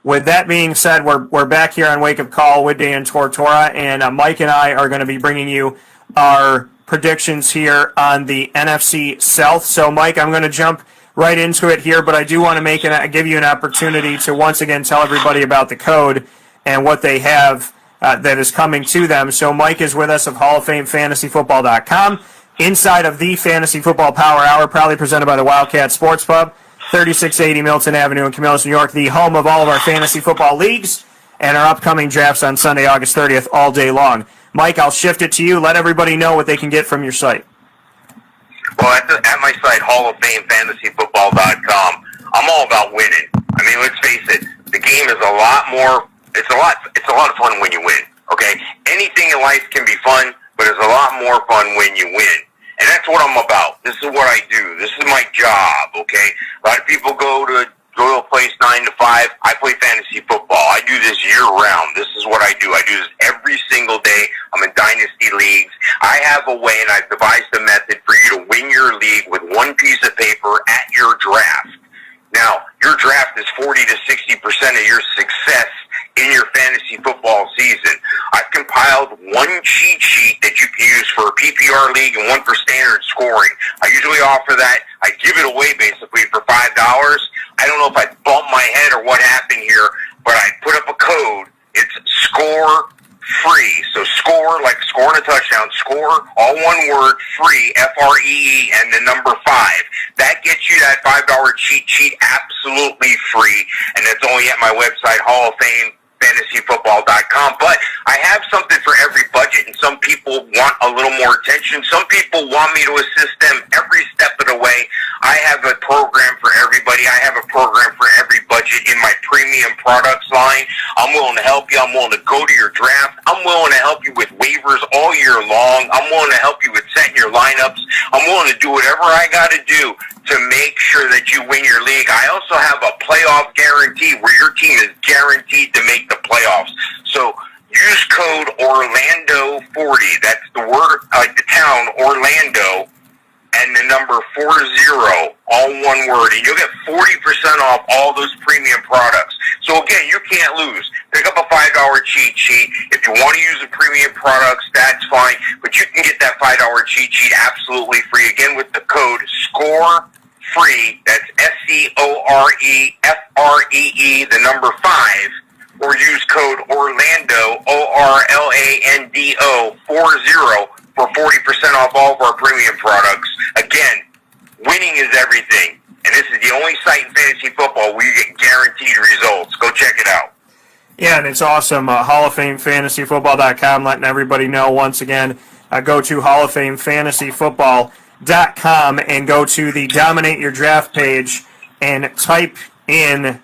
With that being said, we're back here on Wake Up Call with Dan Tortora, and Mike and I are going to be bringing you our predictions here on the NFC South. So, Mike, I'm going to jump right into it here, but I do want to give you an opportunity to once again tell everybody about the code and what they have that is coming to them. So, Mike is with us of Hall of Fame FantasyFootball.com, inside of the Fantasy Football Power Hour, proudly presented by the Wildcat Sports Pub, 3680 Milton Avenue in Camillus, New York, the home of all of our fantasy football leagues and our upcoming drafts on Sunday, August 30th, all day long. Mike, I'll shift it to you. Let everybody know what they can get from your site. Well, at my site, Hall of Fame FantasyFootball.com, I'm all about winning. I mean, let's face it, the game is a lot more, it's a lot of fun when you win, okay? Anything in life can be fun, but it's a lot more fun when you win. And that's what I'm about. This is what I do. This is my job, okay? A lot of people go to a place 9 to 5. I play fantasy football. I do this year-round. This is what I do. I do this every single day. I'm in dynasty leagues. I have a way, and I've devised a method for you to win your league with one piece of paper at your draft. Now, your draft is 40 to 60% of your success in your fantasy football season. I've compiled one cheat sheet that you can use for a PPR league and one for standard scoring. I usually offer that. I give it away basically for $5. I don't know if I bumped my head or what happened here, but I put up a code. It's score free. So score, like scoring a touchdown, score, all one word, free, F-R-E-E, and the number 5. That gets you that $5 cheat sheet absolutely free, and it's only at my website, Hall of Fame, FantasyFootball.com. But I have something for every budget, and some people want a little more attention. Some people want me to assist them every step of the way. I have a program for everybody. I have a program for every budget in my premium products line. I'm willing to help you. I'm willing to go to your draft. I'm willing to help you with waivers all year long. I'm willing to help you with setting your lineups. I'm willing to do whatever I got to do to make sure that you win your league. I also have a playoff guarantee where your team is guaranteed to make the playoffs. So use code Orlando40. That's the word, like the town, Orlando, and the number 40, all one word. And you'll get 40% off all those premium products. So again, you can't lose. Pick up a $5 cheat sheet. If you want to use the premium products, that's fine. But you can get that $5 cheat sheet absolutely free. Again, with the code SCORE-FREE. That's SCOREFREE, the number 5. Or use code Orlando, ORLANDO 40 for 40% off all of our premium products. Again, winning is everything. And this is the only site in fantasy football where you get guaranteed results. Go check it out. Yeah, and it's awesome. Hall of Fame FantasyFootball.com, letting everybody know once again. Go to Hall of Fame FantasyFootball.com and go to the Dominate Your Draft page and type in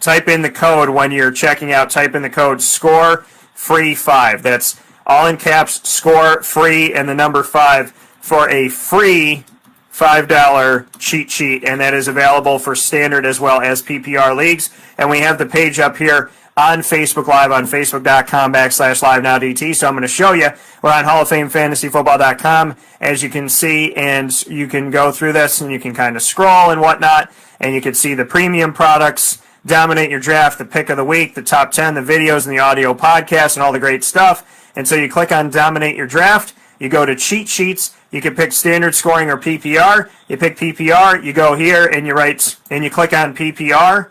the code when you're checking out. Type in the code SCORE-FREE5. That's all in caps, SCORE free, and the number 5 for a free $5 cheat sheet, and that is available for standard as well as PPR leagues. And we have the page up here on Facebook Live on Facebook.com/LiveNowDT. So I'm going to show you. We're on Hall of Fame FantasyFootball.com, as you can see, and you can go through this and you can kind of scroll and whatnot, and you can see the premium products, Dominate Your Draft, the pick of the week, the top 10, the videos and the audio podcast, and all the great stuff. And so you click on Dominate Your Draft, you go to Cheat Sheets, you can pick standard scoring or PPR. You pick PPR, you go here and you click on PPR.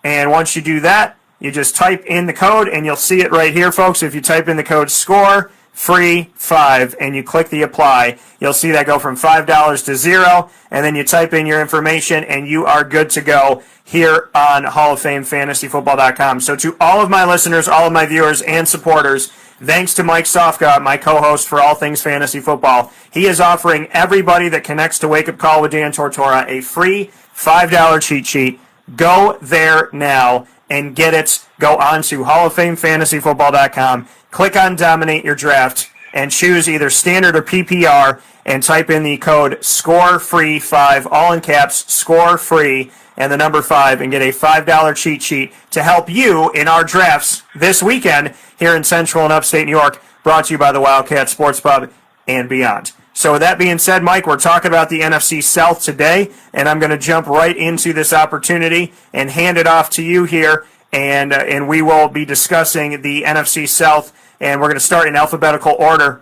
And once you do that, you just type in the code, and you'll see it right here, folks. If you type in the code SCORE-FREE5 and you click the apply, you'll see that go from $5 to 0, and then you type in your information, and you are good to go here on Hall of Fame FantasyFootball.com. So to all of my listeners, all of my viewers and supporters, thanks to Mike Sofka, my co-host for all things fantasy football. He is offering everybody that connects to Wake Up Call with Dan Tortora a free $5 cheat sheet. Go there now and get it. Go on to Hall of Fame FantasyFootball.com, click on Dominate Your Draft, and choose either standard or PPR, and type in the code SCORE-FREE5, all in caps, SCORE-FREE, and the number 5, and get a $5 cheat sheet to help you in our drafts this weekend here in Central and Upstate New York, brought to you by the Wildcat Sports Pub and beyond. So with that being said, Mike, we're talking about the NFC South today, and I'm going to jump right into this opportunity and hand it off to you here and we will be discussing the NFC South, and we're going to start in alphabetical order.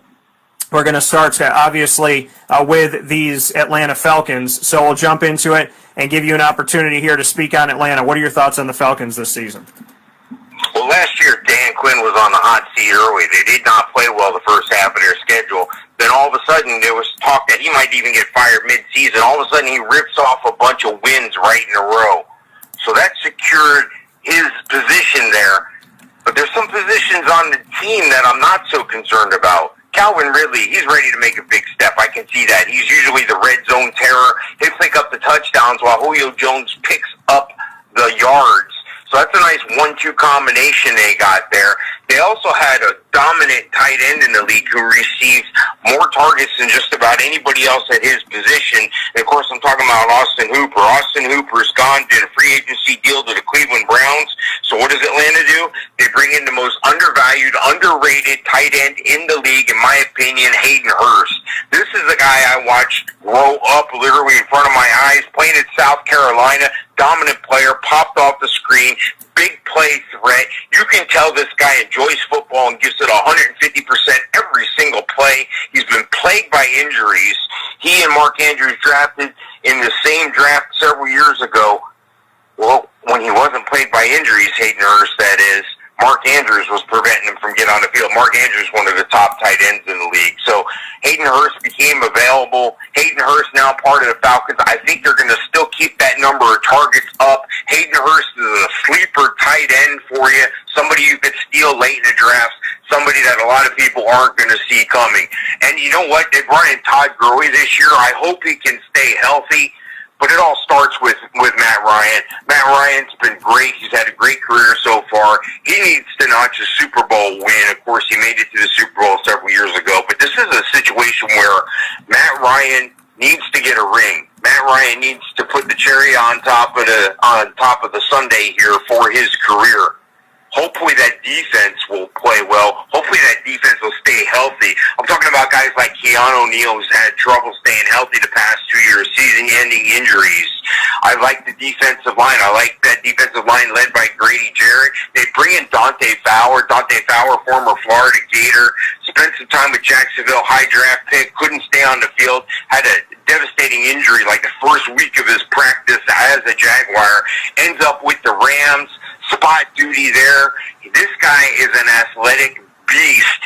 We're going to start, obviously, with these Atlanta Falcons. So we'll jump into it and give you an opportunity here to speak on Atlanta. What are your thoughts on the Falcons this season? Well, last year, Dan Quinn was on the hot seat early. They did not play well the first half of their schedule. Then all of a sudden, there was talk that he might even get fired mid-season. All of a sudden, he rips off a bunch of wins right in a row. So that secured his position there. But there's some positions on the team that I'm not so concerned about. Calvin Ridley, he's ready to make a big step. I can see that. He's usually the red zone terror. He'll pick up the touchdowns while Julio Jones picks up the yards. So that's a nice 1-2 combination they got there. They also had a dominant tight end in the league who received more targets than just about anybody else at his position. And of course, I'm talking about Austin Hooper. Austin Hooper's gone, did a free agency deal to the Cleveland Browns. So what does Atlanta do? They bring in the most undervalued, underrated tight end in the league, in my opinion, Hayden Hurst. This is a guy I watched grow up literally in front of my eyes, playing at South Carolina. Dominant player, popped off the screen, big play threat. You can tell this guy enjoys football and gives it 150% every single play. He's been plagued by injuries. He and Mark Andrews drafted in the same draft several years ago. Well, when he wasn't plagued by injuries, Hayden Hurst, that is, Mark Andrews was preventing him from getting on the field. Mark Andrews, one of the top tight ends in the league. So Hayden Hurst became available. Hayden Hurst now part of the Falcons. I think they're going to still keep that number of targets up. Hayden Hurst is a sleeper tight end for you, somebody you could steal late in the draft, somebody that a lot of people aren't going to see coming. And you know what? They brought in Todd Gurley this year. I hope he can stay healthy. But it all starts with Matt Ryan. Matt Ryan's been great. He's had a great career so far. He needs to notch a Super Bowl win. Of course, he made it to the Super Bowl several years ago. But this is a situation where Matt Ryan needs to get a ring. Matt Ryan needs to put the cherry on top of the sundae here for his career. Hopefully that defense will play well. Hopefully that defense will stay healthy. I'm talking about guys like Keanu Neal, who's had trouble staying healthy the past 2 years, season-ending injuries. I like the defensive line. I like that defensive line led by Grady Jarrett. They bring in Dante Fowler. Dante Fowler, former Florida Gator, spent some time with Jacksonville, high draft pick, couldn't stay on the field, had a devastating injury like the first week of his practice as a Jaguar, ends up with the Rams. Spot duty there. This guy is an athletic beast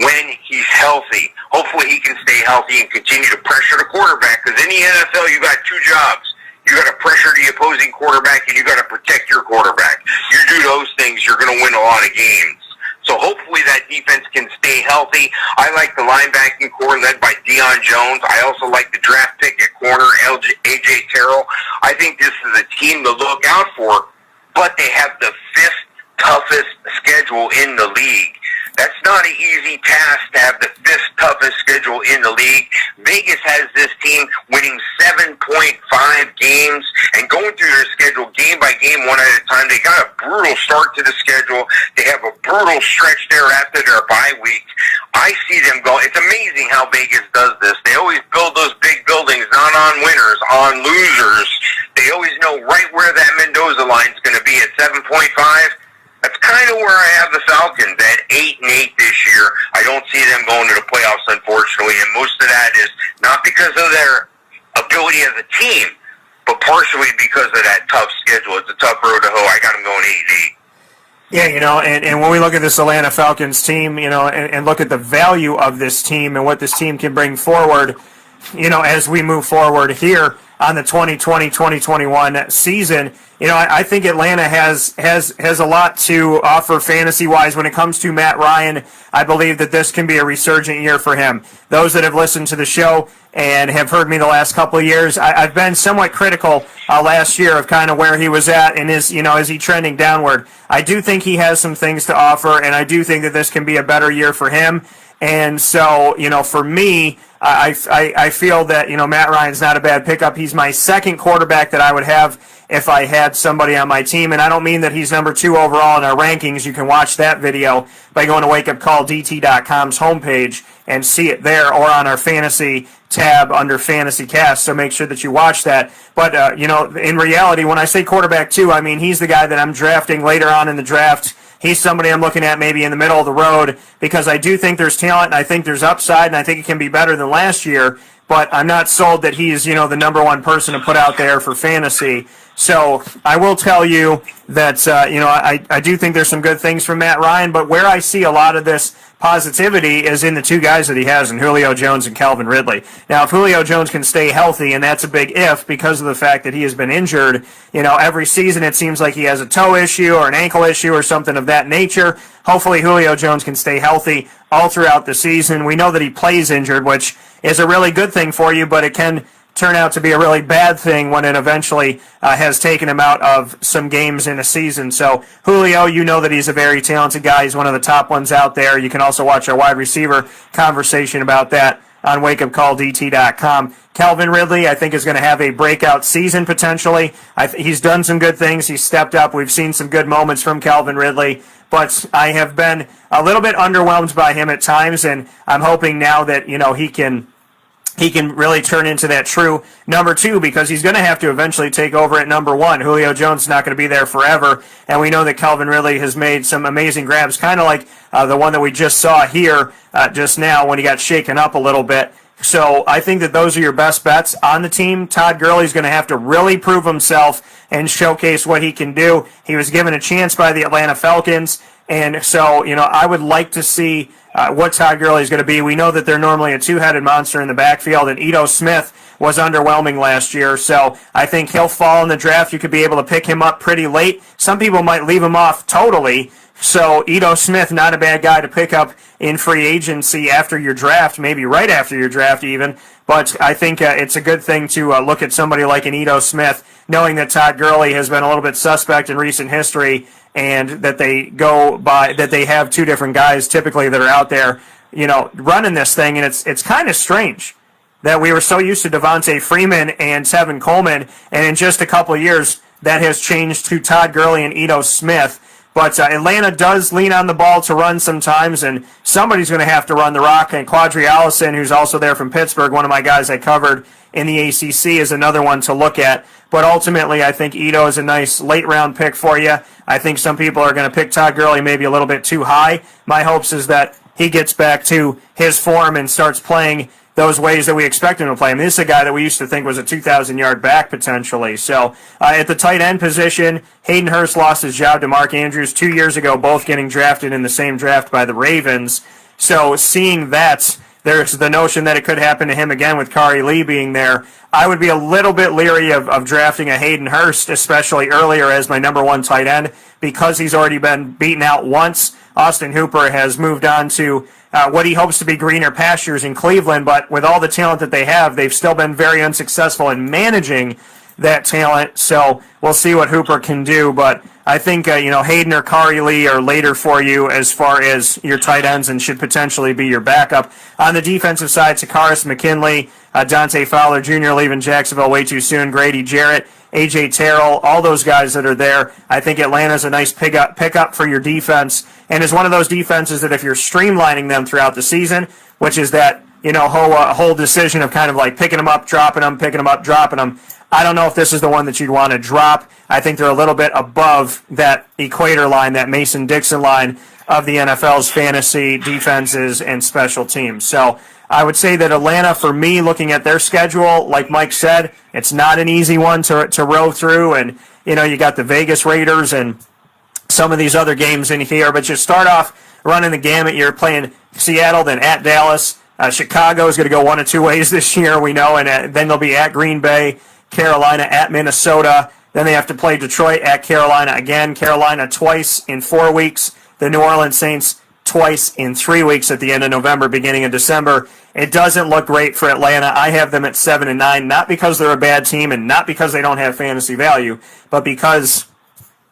when he's healthy. Hopefully he can stay healthy and continue to pressure the quarterback, because in the NFL you got two jobs. You got to pressure the opposing quarterback and you got to protect your quarterback. You do those things, you're going to win a lot of games. So hopefully that defense can stay healthy. I like the linebacking core led by Deion Jones. I also like the draft pick at corner, A.J. Terrell. I think this is a team to look out for. But they have the fifth toughest schedule in the league. That's not an easy task to have the fifth toughest schedule in the league. Vegas has this team winning 7.5 games and going through their schedule game by game, one at a time. They got a brutal start to the schedule. They have a brutal stretch there after their bye week. I see them go. It's amazing how Vegas does this. They always build those big buildings, not on winners, on losers. They always know right where that Mendoza line is going to be at 7.5. That's kind of where I have the Falcons at 8-8 this year. I don't see them going to the playoffs, unfortunately, and most of that is not because of their ability as a team, but partially because of that tough schedule. It's a tough road to hoe. I got them going 8-8. Yeah, and when we look at this Atlanta Falcons team, and look at the value of this team and what this team can bring forward, as we move forward here on the 2020-2021 season, I think Atlanta has a lot to offer fantasy-wise when it comes to Matt Ryan. I believe that this can be a resurgent year for him. Those that have listened to the show and have heard me the last couple of years, I've been somewhat critical last year of kind of where he was at and is he trending downward. I do think he has some things to offer, and I do think that this can be a better year for him. And so, for me, I feel that, Matt Ryan's not a bad pickup. He's my second quarterback that I would have if I had somebody on my team. And I don't mean that he's number 2 overall in our rankings. You can watch that video by going to wakeupcalldt.com's homepage and see it there, or on our fantasy tab under Fantasy Cast. So make sure that you watch that. But, in reality, when I say quarterback 2, I mean he's the guy that I'm drafting later on in the draft. He's somebody I'm looking at maybe in the middle of the road, because I do think there's talent, and I think there's upside, and I think it can be better than last year, but I'm not sold that he's, the number 1 person to put out there for fantasy. So I will tell you that, I do think there's some good things from Matt Ryan, but where I see a lot of this positivity is in the 2 guys that he has, in Julio Jones and Calvin Ridley. Now, if Julio Jones can stay healthy, and that's a big if because of the fact that he has been injured, every season it seems like he has a toe issue or an ankle issue or something of that nature. Hopefully Julio Jones can stay healthy all throughout the season. We know that he plays injured, which is a really good thing for you, but it can turn out to be a really bad thing when it eventually has taken him out of some games in a season. So Julio, you know that he's a very talented guy. He's one of the top ones out there. You can also watch our wide receiver conversation about that on wakeupcalldt.com. Calvin Ridley, I think, is going to have a breakout season potentially. He's done some good things. He's stepped up. We've seen some good moments from Calvin Ridley, but I have been a little bit underwhelmed by him at times, and I'm hoping now that, he can really turn into that true number 2, because he's going to have to eventually take over at number 1. Julio Jones is not going to be there forever, and we know that Calvin Ridley has made some amazing grabs, kind of like the one that we just saw here just now when he got shaken up a little bit. So I think that those are your best bets on the team. Todd Gurley's going to have to really prove himself and showcase what he can do. He was given a chance by the Atlanta Falcons, and so, I would like to see what Todd Gurley is going to be. We know that they're normally a 2-headed monster in the backfield, and Ito Smith was underwhelming last year, so I think he'll fall in the draft. You could be able to pick him up pretty late. Some people might leave him off totally, so Ito Smith, not a bad guy to pick up in free agency after your draft, maybe right after your draft even, but I think it's a good thing to look at somebody like an Ito Smith, knowing that Todd Gurley has been a little bit suspect in recent history, and that they have 2 different guys typically that are out there, running this thing. And it's kind of strange that we were so used to Devontae Freeman and Tevin Coleman, and in just a couple of years that has changed to Todd Gurley and Ito Smith. But Atlanta does lean on the ball to run sometimes, and somebody's going to have to run the rock. And Quadri Allison, who's also there from Pittsburgh, one of my guys I covered in the ACC, is another one to look at. But ultimately, I think Ito is a nice late-round pick for you. I think some people are going to pick Todd Gurley maybe a little bit too high. My hopes is that he gets back to his form and starts playing those ways that we expect him to play. I mean, this is a guy that we used to think was a 2,000-yard back potentially. So at the tight end position, Hayden Hurst lost his job to Mark Andrews 2 years ago, both getting drafted in the same draft by the Ravens. So seeing that, there's the notion that it could happen to him again with Kari Lee being there. I would be a little bit leery of drafting a Hayden Hurst, especially earlier as my number 1 tight end, because he's already been beaten out once. Austin Hooper has moved on to what he hopes to be greener pastures in Cleveland, but with all the talent that they have, they've still been very unsuccessful in managing that talent, so we'll see what Hooper can do, but I think Hayden or Kari Lee are later for you as far as your tight ends and should potentially be your backup. On the defensive side, Takaris McKinley, Dante Fowler Jr. leaving Jacksonville way too soon, Grady Jarrett, A.J. Terrell, all those guys that are there. I think Atlanta's a nice pickup for your defense, and is one of those defenses that if you're streamlining them throughout the season, which is that whole decision of kind of like picking them up, dropping them, picking them up, dropping them, I don't know if this is the one that you'd want to drop. I think they're a little bit above that equator line, that Mason-Dixon line of the NFL's fantasy defenses and special teams. So I would say that Atlanta, for me, looking at their schedule, like Mike said, it's not an easy one to row through. And, you got the Vegas Raiders and some of these other games in here. But you start off running the gamut. You're playing Seattle, then at Dallas. Chicago is going to go one of 2 ways this year, we know. And then they'll be at Green Bay, Carolina at Minnesota. Then they have to play Detroit at Carolina again. Carolina twice in 4 weeks. The New Orleans Saints twice in 3 weeks at the end of November, beginning of December. It doesn't look great for Atlanta. I have them at 7-9, not because they're a bad team and not because they don't have fantasy value, but because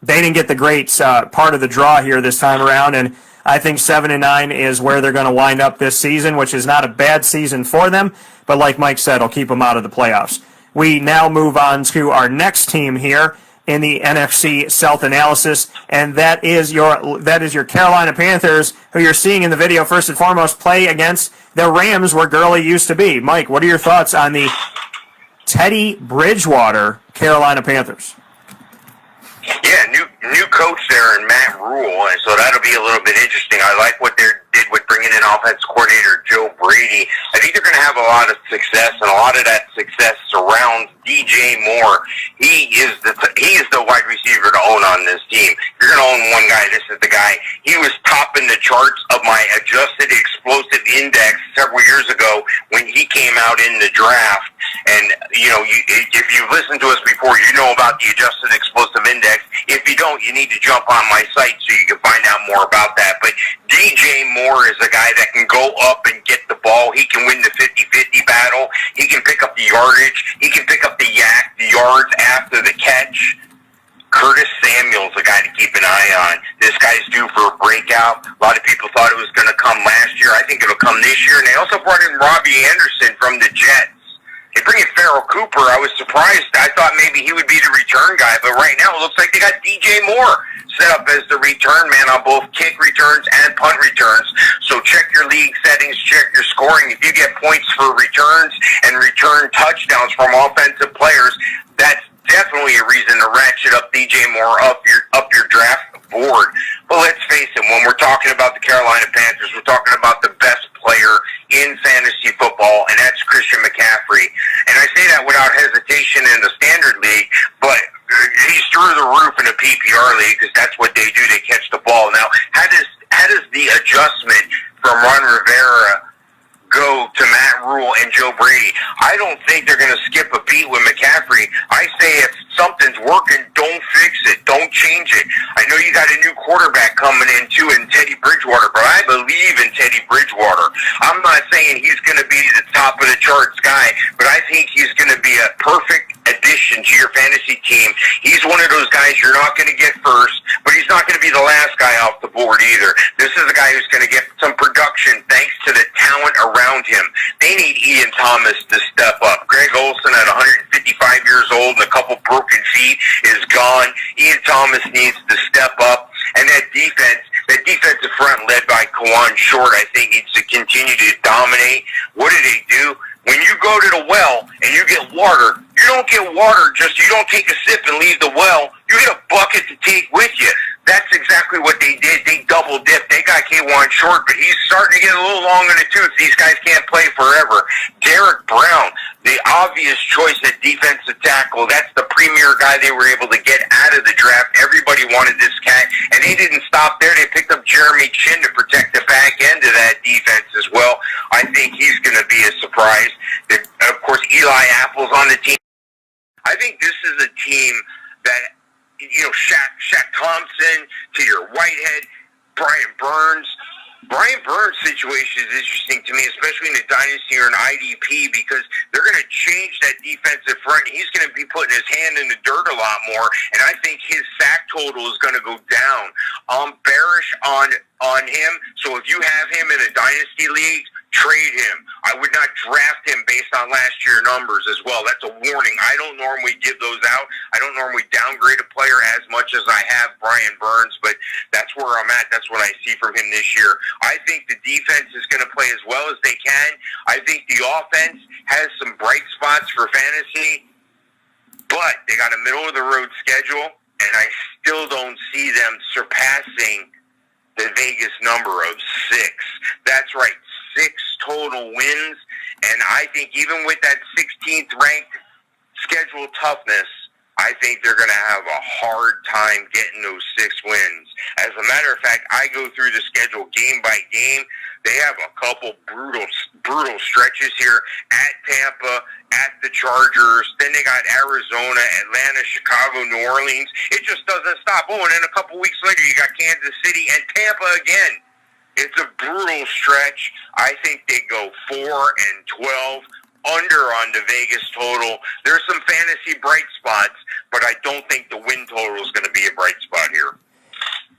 they didn't get the great part of the draw here this time around. And I think 7-9 is where they're going to wind up this season, which is not a bad season for them. But like Mike said, it'll keep them out of the playoffs. We now move on to our next team here in the NFC South analysis, and that is your Carolina Panthers, who you're seeing in the video first and foremost play against the Rams, where Gurley used to be. Mike, what are your thoughts on the Teddy Bridgewater Carolina Panthers? Yeah, new coach there in Matt Rule, and so that'll be a little bit interesting. I like what they did with bringing in offense coordinator Joe Brady. I think they're going to have a lot of success, and a lot of that success surrounds DJ Moore. He is the wide receiver to own on this team. You're going to own one guy. This is the guy. He was topping the charts of my adjusted explosive index several years ago when he came out in the draft. And, if you've listened to us before, you know about the adjusted explosive index. If you don't, you need to jump on my site so you can find out more about that. But DJ Moore is a guy that can go up and get the ball. He can win the 50-50 battle. He can pick up the yardage. He can pick up the yards after the catch. Curtis Samuel's a guy to keep an eye on. This guy's due for a breakout. A lot of people thought it was going to come last year. I think it'll come this year. And they also brought in Robbie Anderson from the Jets. They bring in Farrell Cooper. I was surprised. I thought maybe he would be the return guy, but right now it looks like they got DJ Moore set up as the return man on both kick returns and punt returns. So check your league settings, check your scoring. If you get points for returns and return touchdowns from offensive players, that's definitely a reason to ratchet up DJ Moore up your draft board. But let's face it, when we're talking about the Carolina Panthers, we're talking about the best player in fantasy football, and that's Christian McCaffrey. And I say that without hesitation in the standard league, but he's through the roof in a PPR league because that's what they do. They catch the ball. Now, how does the adjustment from Ron Rivera go to Matt Rule and Joe Brady? I don't think they're going to skip a beat with McCaffrey. I say if something's working, don't fix it. Don't change it. I know you got a new quarterback coming in, too, in Teddy Bridgewater, but I believe in Teddy Bridgewater. I'm not saying he's going to be the top of the charts guy, but I think he's going to be a perfect addition to your fantasy team. He's one of those guys you're not going to get first, but he's not going to be the last guy off the board either. This is a guy who's going to get some production thanks to the talent around him. They need Ian Thomas to step up. Greg Olsen at 155 years old and a couple broken feet is gone. Ian Thomas needs to step up, and that defensive front led by Kawan Short, I think, needs to continue to dominate. What do they do? When you go to the well and you get water, you don't get water you don't take a sip and leave the well. You get a bucket to take with you. That's exactly what they did. They double dipped. They got K1 Short, but he's starting to get a little long in the tooth. These guys can't play forever. Derek Brown, the obvious choice at defensive tackle. That's the premier guy they were able to get out of the draft. Everybody wanted this cat, and they didn't stop there. They picked up Jeremy Chin to protect the back end of that defense as well. I think he's going to be a surprise. Of course, Eli Apple's on the team. I think this is a team that, Shaq Thompson to your Whitehead, Brian Burns. Brian Burns' situation is interesting to me, especially in the dynasty or an IDP, because they're going to change that defensive front. He's going to be putting his hand in the dirt a lot more, and I think his sack total is going to go down. I'm bearish on him, so if you have him in a dynasty league, trade him. I would not draft him based on last year's numbers as well. That's a warning. I don't normally give those out. I don't normally downgrade a player as much as I have Brian Burns, but that's where I'm at. That's what I see from him this year. I think the defense is going to play as well as they can. I think the offense has some bright spots for fantasy, but they got a middle-of-the-road schedule, and I still don't see them surpassing the Vegas number of 6. That's right, 6 total wins, and I think even with that 16th ranked schedule toughness, I think they're going to have a hard time getting those 6 wins. As a matter of fact, I go through the schedule game by game. They have a couple brutal stretches here at Tampa, at the Chargers. Then they got Arizona, Atlanta, Chicago, New Orleans. It just doesn't stop. Oh, and then a couple weeks later, you got Kansas City and Tampa again. It's a brutal stretch. I think they go 4-12 under on the Vegas total. There's some fantasy bright spots, but I don't think the win total is going to be a bright spot here.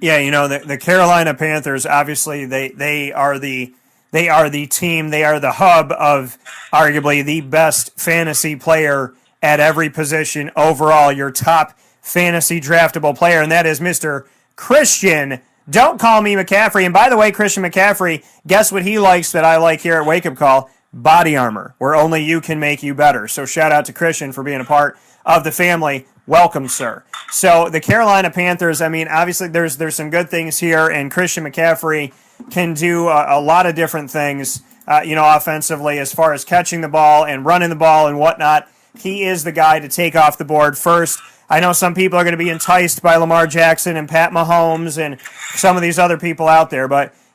Yeah, the Carolina Panthers, obviously they are the team, they are the hub of arguably the best fantasy player at every position overall, your top fantasy draftable player, and that is Mr. Christian. Don't call me McCaffrey. And by the way, Christian McCaffrey, guess what he likes that I like here at Wake Up Call? Body armor, where only you can make you better. So shout out to Christian for being a part of the family. Welcome, sir. So the Carolina Panthers, I mean, obviously there's some good things here, and Christian McCaffrey can do a lot of different things, offensively as far as catching the ball and running the ball and whatnot. He is the guy to take off the board first. I know some people are going to be enticed by Lamar Jackson and Pat Mahomes and some of these other people out there,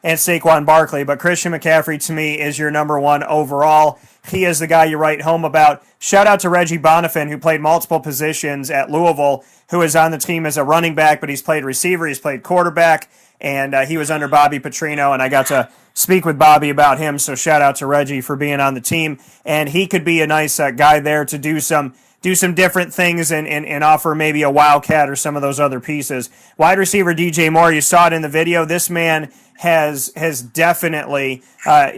and Saquon Barkley, but Christian McCaffrey to me is your number one overall. He is the guy you write home about. Shout out to Reggie Bonifant, who played multiple positions at Louisville, who is on the team as a running back, but he's played receiver, he's played quarterback, and he was under Bobby Petrino, and I got to speak with Bobby about him, so shout out to Reggie for being on the team, and he could be a nice guy there to do some different things and offer maybe a wildcat or some of those other pieces. Wide receiver DJ Moore, you saw it in the video. This man has definitely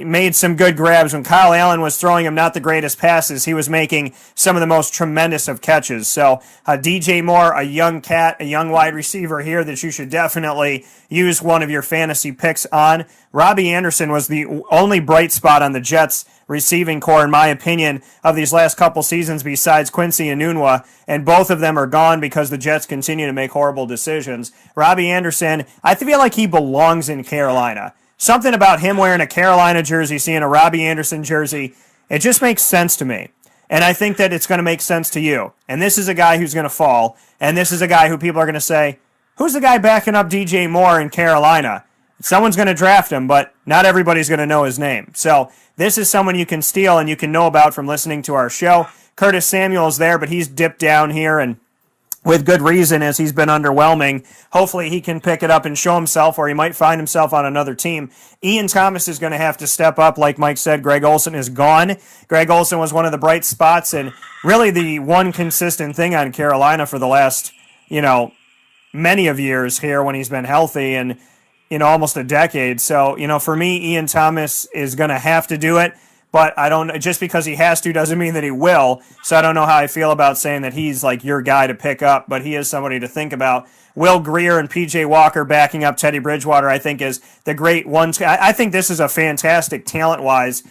made some good grabs. When Kyle Allen was throwing him not the greatest passes, he was making some of the most tremendous of catches. So DJ Moore, a young cat, a young wide receiver here that you should definitely use one of your fantasy picks on. Robbie Anderson was the only bright spot on the Jets receiving core, in my opinion, of these last couple seasons besides Quincy Enunwa, and both of them are gone because the Jets continue to make horrible decisions. Robbie Anderson, I feel like he belongs in Carolina. Something about him wearing a Carolina jersey, seeing a Robbie Anderson jersey, it just makes sense to me. And I think that it's going to make sense to you. And this is a guy who's going to fall, and this is a guy who people are going to say, who's the guy backing up DJ Moore in Carolina? Someone's going to draft him, but not everybody's going to know his name. So this is someone you can steal and you can know about from listening to our show. Curtis Samuel's there, but he's dipped down here, and with good reason, as he's been underwhelming. Hopefully he can pick it up and show himself, or he might find himself on another team. Ian Thomas is going to have to step up. Like Mike said, Greg Olsen is gone. Greg Olsen was one of the bright spots and really the one consistent thing on Carolina for the last, many of years here when he's been healthy, and almost a decade. So, for me, Ian Thomas is going to have to do it, but just because he has to doesn't mean that he will. So I don't know how I feel about saying that he's like your guy to pick up, but he is somebody to think about. Will Greer and PJ Walker backing up Teddy Bridgewater, I think, is the great one. I think this is a fantastic talent-wise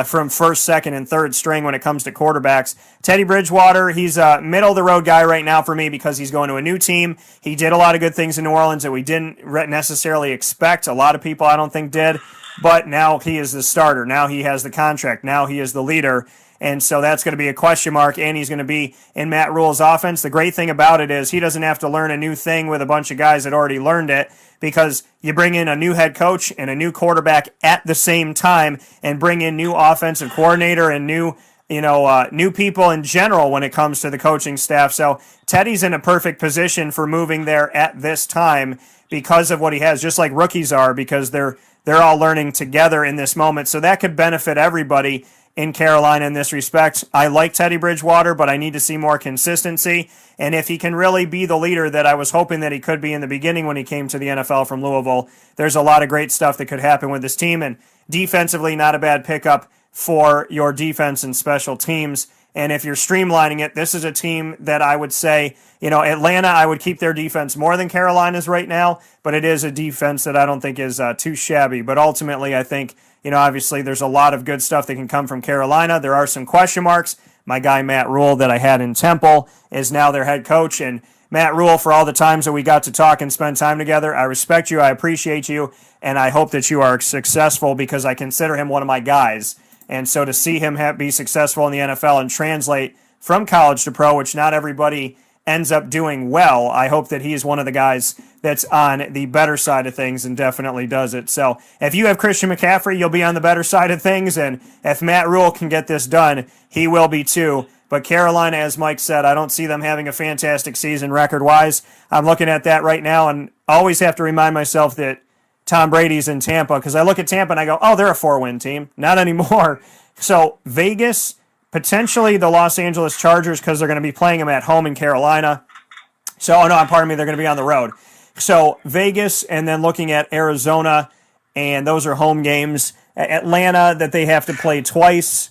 from first, second, and third string when it comes to quarterbacks. Teddy Bridgewater, he's a middle-of-the-road guy right now for me because he's going to a new team. He did a lot of good things in New Orleans that we didn't necessarily expect. A lot of people, I don't think, did. But now he is the starter. Now he has the contract. Now he is the leader. And so that's going to be a question mark, and he's going to be in Matt Rule's offense. The great thing about it is he doesn't have to learn a new thing with a bunch of guys that already learned it, because you bring in a new head coach and a new quarterback at the same time and bring in new offensive coordinator and new people in general when it comes to the coaching staff. So Teddy's in a perfect position for moving there at this time because of what he has, just like rookies are, because they're all learning together in this moment. So that could benefit everybody in Carolina in this respect. I like Teddy Bridgewater, but I need to see more consistency. And if he can really be the leader that I was hoping that he could be in the beginning when he came to the NFL from Louisville, there's a lot of great stuff that could happen with this team. And defensively, not a bad pickup for your defense and special teams. And if you're streamlining it, this is a team that I would say, Atlanta, I would keep their defense more than Carolina's right now, but it is a defense that I don't think is too shabby. But ultimately, I think, obviously there's a lot of good stuff that can come from Carolina. There are some question marks. My guy, Matt Rule, that I had in Temple, is now their head coach. And Matt Rule, for all the times that we got to talk and spend time together, I respect you, I appreciate you, and I hope that you are successful because I consider him one of my guys. And so to see him be successful in the NFL and translate from college to pro, which not everybody ends up doing well, I hope that he's one of the guys that's on the better side of things and definitely does it. So if you have Christian McCaffrey, you'll be on the better side of things. And if Matt Rule can get this done, he will be too. But Carolina, as Mike said, I don't see them having a fantastic season record-wise. I'm looking at that right now and always have to remind myself that Tom Brady's in Tampa, because I look at Tampa and I go, oh, they're a 4-win team. Not anymore. So Vegas, potentially the Los Angeles Chargers, because they're going to be playing them at home in Carolina. So, they're going to be on the road. So Vegas, and then looking at Arizona, and those are home games. Atlanta, that they have to play twice.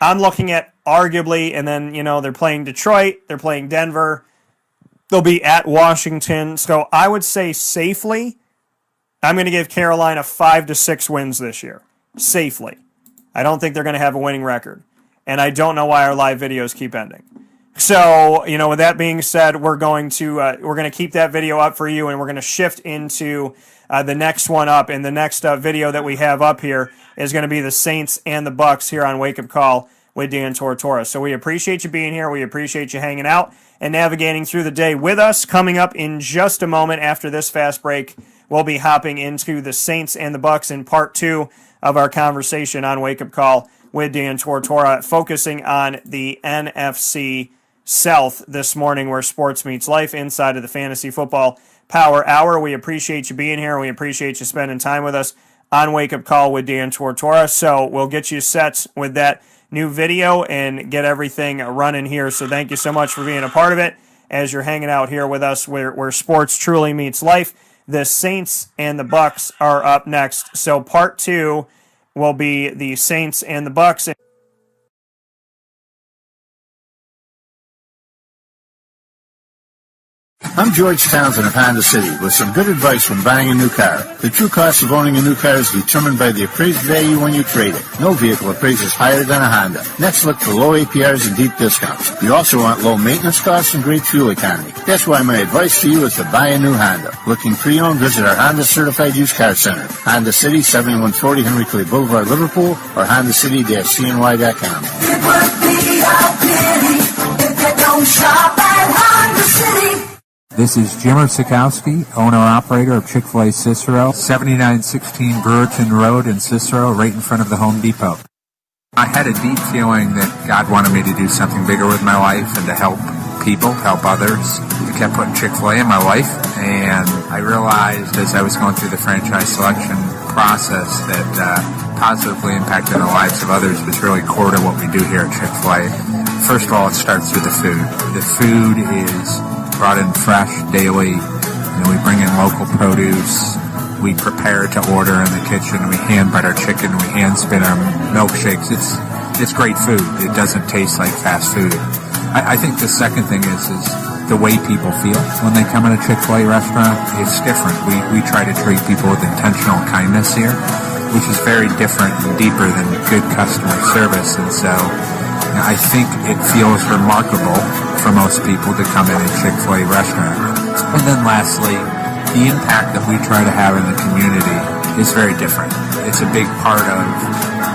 I'm looking at arguably, and then, they're playing Detroit, they're playing Denver, they'll be at Washington. So I would say safely, I'm going to give Carolina 5 to 6 wins this year. Safely. I don't think they're going to have a winning record. And I don't know why our live videos keep ending. So, with that being said, we're going to keep that video up for you, and we're going to shift into the next one up. And the next video that we have up here is going to be the Saints and the Bucks here on Wake Up Call with Dan Tortora. So we appreciate you being here. We appreciate you hanging out and navigating through the day with us. Coming up in just a moment after this fast break, we'll be hopping into the Saints and the Bucks in part 2 of our conversation on Wake Up Call with Dan Tortora, focusing on the NFC South this morning, where sports meets life inside of the Fantasy Football Power Hour. We appreciate you being here. We appreciate you spending time with us on Wake Up Call with Dan Tortora. So we'll get you set with that new video and get everything running here. So thank you so much for being a part of it as you're hanging out here with us where sports truly meets life. The Saints and the Bucks are up next. So part 2 will be the Saints and the Bucks. I'm George Townsend of Honda City with some good advice when buying a new car. The true cost of owning a new car is determined by the appraised value when you trade it. No vehicle appraises higher than a Honda. Next, look for low APRs and deep discounts. You also want low maintenance costs and great fuel economy. That's why my advice to you is to buy a new Honda. Looking pre-owned? Visit our Honda Certified Used Car Center. Honda City, 7140 Henry Clay Boulevard, Liverpool, or HondaCity-CNY.com. It would be a pity if you don't shop at Honda City. This is Jimmer Sikowski, owner-operator of Chick-fil-A Cicero, 7916 Brewerton Road in Cicero, right in front of the Home Depot. I had a deep feeling that God wanted me to do something bigger with my life and to help people, help others. I kept putting Chick-fil-A in my life, and I realized as I was going through the franchise selection process that positively impacting the lives of others was really core to what we do here at Chick-fil-A. First of all, it starts with the food. The food is brought in fresh daily. We bring in local produce. We prepare to order in the kitchen. We hand butter chicken. We hand spin our milkshakes. It's great food. It doesn't taste like fast food. I think the second thing is the way people feel when they come in a Chick-fil-A restaurant. It's different. We try to treat people with intentional kindness here, which is very different and deeper than good customer service. And so I think it feels remarkable for most people to come in a Chick-fil-A restaurant. And then lastly, the impact that we try to have in the community is very different. It's a big part of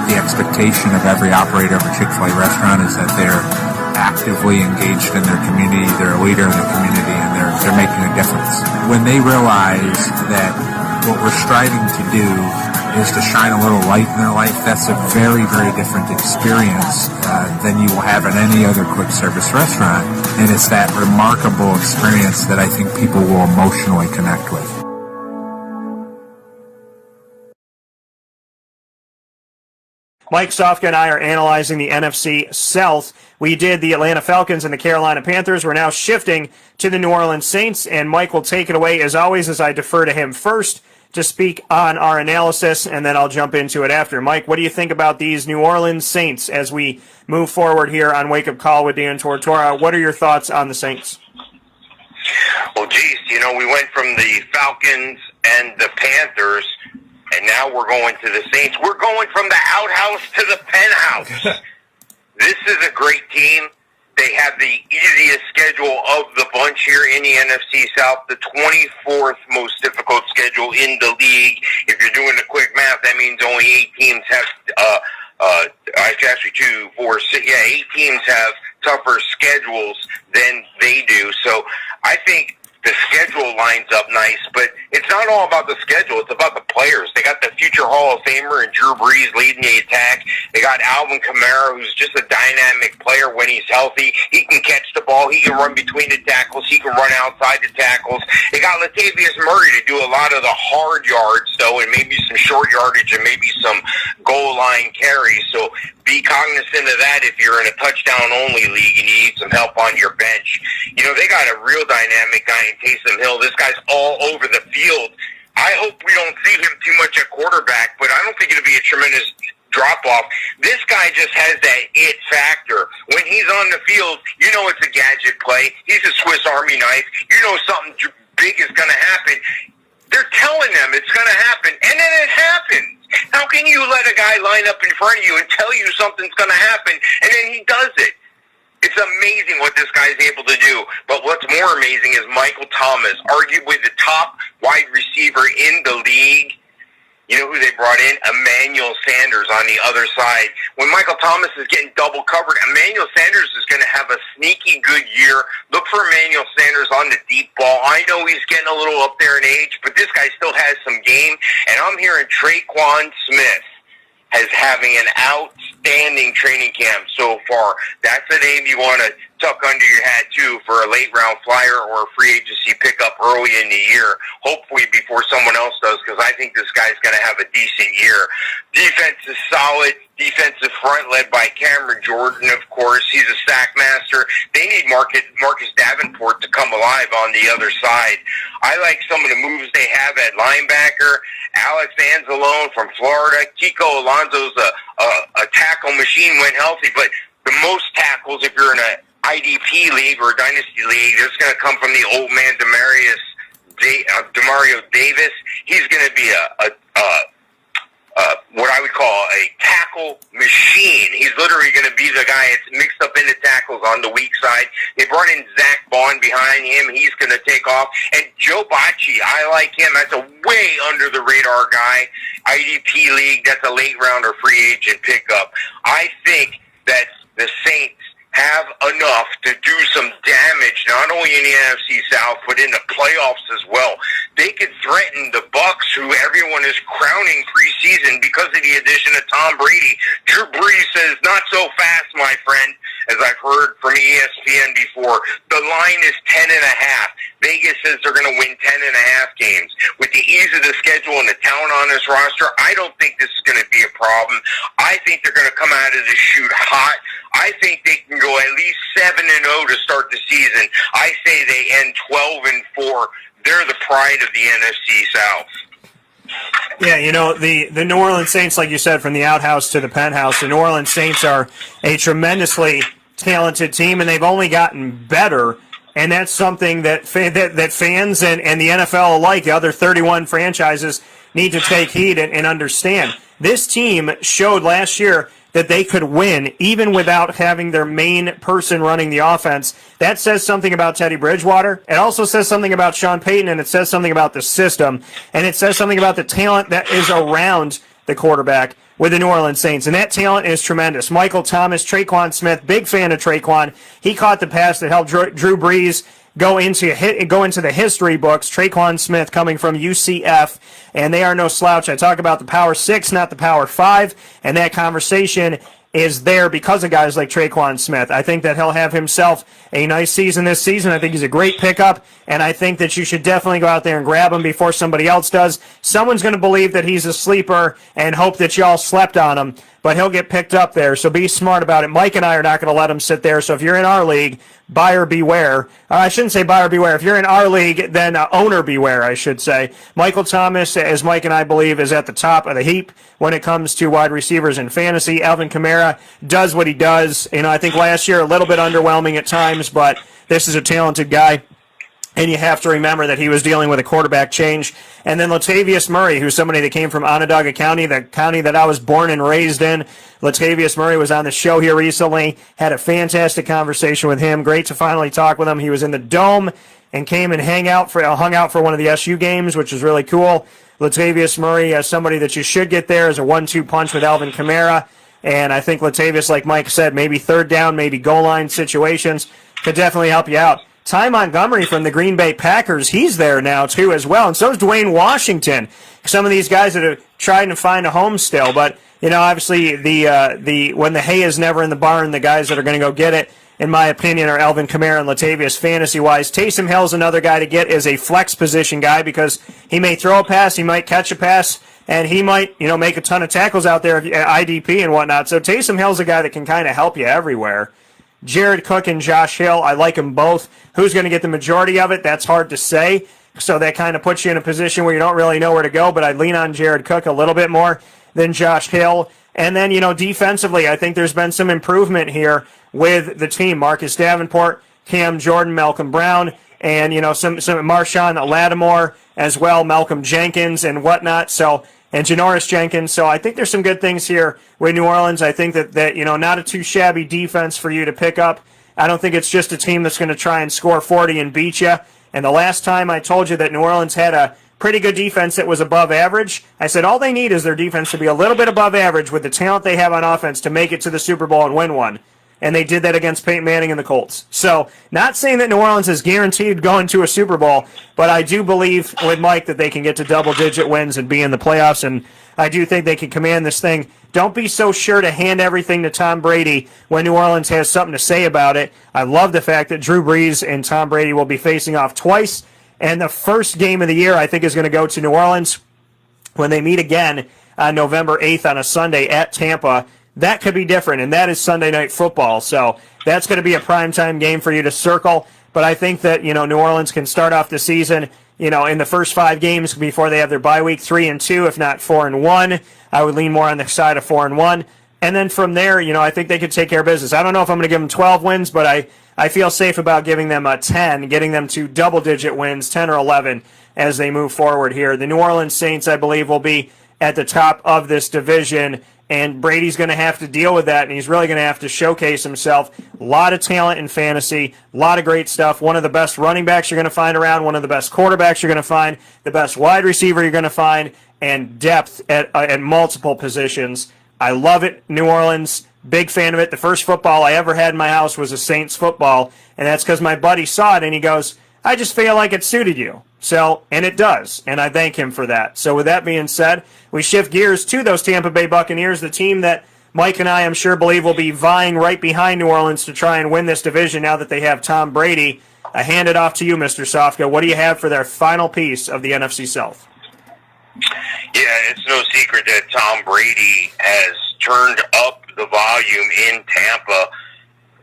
the expectation of every operator of a Chick-fil-A restaurant is that they're actively engaged in their community, they're a leader in the community, and they're making a difference. When they realize that what we're striving to do is to shine a little light in their life, that's a very, very different experience than you will have in any other quick service restaurant. And it's that remarkable experience that I think people will emotionally connect with. Mike Sofka and I are analyzing the NFC South. We did the Atlanta Falcons and the Carolina Panthers. We're now shifting to the New Orleans Saints, and Mike will take it away as always as I defer to him first to speak on our analysis, and then I'll jump into it after. Mike, what do you think about these New Orleans Saints as we move forward here on Wake Up Call with Dan Tortora? What are your thoughts on the Saints? Well, geez, we went from the Falcons and the Panthers, and now we're going to the Saints. We're going from the outhouse to the penthouse. This is a great team. They have the easiest schedule of the bunch here in the NFC South, the 24th most difficult schedule in the league. If you're doing the quick math, that means only 8 teams have, 8 teams have tougher schedules than they do. So I think the schedule lines up nice, but it's not all about the schedule. It's about the players. They got the future Hall of Famer and Drew Brees leading the attack. They got Alvin Kamara, who's just a dynamic player when he's healthy. He can catch the ball. He can run between the tackles. He can run outside the tackles. They got Latavius Murray to do a lot of the hard yards, though, and maybe some short yardage and maybe some goal line carries. So be cognizant of that if you're in a touchdown-only league and you need some help on your bench. they got a real dynamic guy in Taysom Hill. This guy's all over the field. I hope we don't see him too much at quarterback, but I don't think it'll be a tremendous drop-off. This guy just has that it factor. When he's on the field, it's a gadget play. He's a Swiss Army knife. Something big is going to happen. They're telling them it's going to happen, and then it happens. How can you let a guy line up in front of you and tell you something's going to happen, and then he does it? It's amazing what this guy's able to do. But what's more amazing is Michael Thomas, arguably the top wide receiver in the league. You know who they brought in? Emmanuel Sanders on the other side. When Michael Thomas is getting double covered, Emmanuel Sanders is going to have a sneaky good year. Look for Emmanuel Sanders on the deep ball. I know he's getting a little up there in age, but this guy still has some game. And I'm hearing Traquan Smith as having an outstanding training camp so far. That's a name you want to tuck under your hat, too, for a late-round flyer or a free agency pickup early in the year, hopefully before someone else does, because I think this guy's going to have a decent year. Defense is solid. Defensive front led by Cameron Jordan, of course. He's a sack master. They need Marcus Davenport to come alive on the other side. I like some of the moves they have at linebacker. Alex Anzalone from Florida. Kiko Alonso's a tackle machine when healthy, but the most tackles, if you're in an IDP league or a dynasty league, it's going to come from the old man Demario Davis. He's going to be what I would call a tackle machine. He's literally going to be the guy that's mixed up in the tackles on the weak side. They brought in Zach Bond behind him. He's going to take off. And Joe Bacci, I like him. That's a way under the radar guy. IDP league, that's a late round or free agent pickup. I think that the Saints have enough to do some damage, not only in the NFC South, but in the playoffs as well. They could threaten the Bucs, who everyone is crowning preseason because of the addition of Tom Brady. Drew Brees says, not so fast, my friend, as I've heard from ESPN before. The line is 10.5. Vegas says they're going to win 10.5 games. With the ease of the schedule and the talent on this roster, I don't think this is going to be a problem. I think they're going to come out of the chute hot. I think they can go at least 7-0 to start the season. I say they end 12-4. They're the pride of the NFC South. Yeah, the New Orleans Saints, like you said, from the outhouse to the penthouse, the New Orleans Saints are a tremendously talented team, and they've only gotten better. And that's something that fans and the NFL alike, the other 31 franchises, need to take heed and understand. This team showed last year that they could win even without having their main person running the offense. That says something about Teddy Bridgewater. It also says something about Sean Payton, and it says something about the system. And it says something about the talent that is around the quarterback with the New Orleans Saints. And that talent is tremendous. Michael Thomas, Traquan Smith, big fan of Traquan. He caught the pass that helped Drew Brees go into the history books. Traquan Smith coming from UCF, and they are no slouch. I talk about the Power 6, not the Power 5, and that conversation is there because of guys like Traquan Smith. I think that he'll have himself a nice season this season. I think he's a great pickup, and I think that you should definitely go out there and grab him before somebody else does. Someone's going to believe that he's a sleeper and hope that y'all slept on him, but he'll get picked up there, so be smart about it. Mike and I are not going to let him sit there, so if you're in our league, buyer beware. I shouldn't say buyer beware. If you're in our league, then owner beware, I should say. Michael Thomas, as Mike and I believe, is at the top of the heap when it comes to wide receivers in fantasy. Alvin Kamara does what he does. I think last year a little bit underwhelming at times, but this is a talented guy. And you have to remember that he was dealing with a quarterback change. And then Latavius Murray, who's somebody that came from Onondaga County, the county that I was born and raised in. Latavius Murray was on the show here recently, had a fantastic conversation with him. Great to finally talk with him. He was in the Dome and came and hung out for one of the SU games, which was really cool. Latavius Murray, somebody that you should get there, is a 1-2 punch with Alvin Kamara. And I think Latavius, like Mike said, maybe third down, maybe goal line situations could definitely help you out. Ty Montgomery from the Green Bay Packers, he's there now too as well, and so is Dwayne Washington. Some of these guys that are trying to find a home still, but obviously the when the hay is never in the barn, the guys that are going to go get it, in my opinion, are Alvin Kamara and Latavius fantasy-wise. Taysom Hill's another guy to get as a flex position guy because he may throw a pass, he might catch a pass, and he might make a ton of tackles out there at IDP and whatnot. So Taysom Hill's a guy that can kind of help you everywhere. Jared Cook and Josh Hill, I like them both. Who's going to get the majority of it? That's hard to say. So that kind of puts you in a position where you don't really know where to go, but I'd lean on Jared Cook a little bit more than Josh Hill. And then, defensively, I think there's been some improvement here with the team. Marcus Davenport, Cam Jordan, Malcolm Brown, and, some Marshawn Lattimore as well, Malcolm Jenkins and whatnot. And Janoris Jenkins. So I think there's some good things here with New Orleans. I think that not a too shabby defense for you to pick up. I don't think it's just a team that's going to try and score 40 and beat you. And the last time I told you that New Orleans had a pretty good defense that was above average, I said all they need is their defense to be a little bit above average with the talent they have on offense to make it to the Super Bowl and win one. And they did that against Peyton Manning and the Colts. So, not saying that New Orleans is guaranteed going to a Super Bowl, but I do believe with Mike that they can get to double-digit wins and be in the playoffs, and I do think they can command this thing. Don't be so sure to hand everything to Tom Brady when New Orleans has something to say about it. I love the fact that Drew Brees and Tom Brady will be facing off twice, and the first game of the year I think is going to go to New Orleans when they meet again on November 8th on a Sunday at Tampa. That could be different, and that is Sunday Night Football. So that's going to be a primetime game for you to circle. But I think that, New Orleans can start off the season, in the first 5 games before they have their bye week, 3-2, if not 4-1. I would lean more on the side of 4-1. And then from there, I think they could take care of business. I don't know if I'm going to give them 12 wins, but I feel safe about giving them a 10, getting them to double-digit wins, 10 or 11, as they move forward here. The New Orleans Saints, I believe, will be at the top of this division, and Brady's going to have to deal with that, and he's really going to have to showcase himself. A lot of talent in fantasy, a lot of great stuff. One of the best running backs you're going to find around, one of the best quarterbacks you're going to find, the best wide receiver you're going to find, and depth at multiple positions. I love it, New Orleans. Big fan of it. The first football I ever had in my house was a Saints football, and that's because my buddy saw it, and he goes, I just feel like it suited you. So, and it does, and I thank him for that. So with that being said, we shift gears to those Tampa Bay Buccaneers, the team that Mike and I, I'm sure, believe will be vying right behind New Orleans to try and win this division now that they have Tom Brady. I hand it off to you, Mr. Sofka. What do you have for their final piece of the NFC South? Yeah, it's no secret that Tom Brady has turned up the volume in Tampa.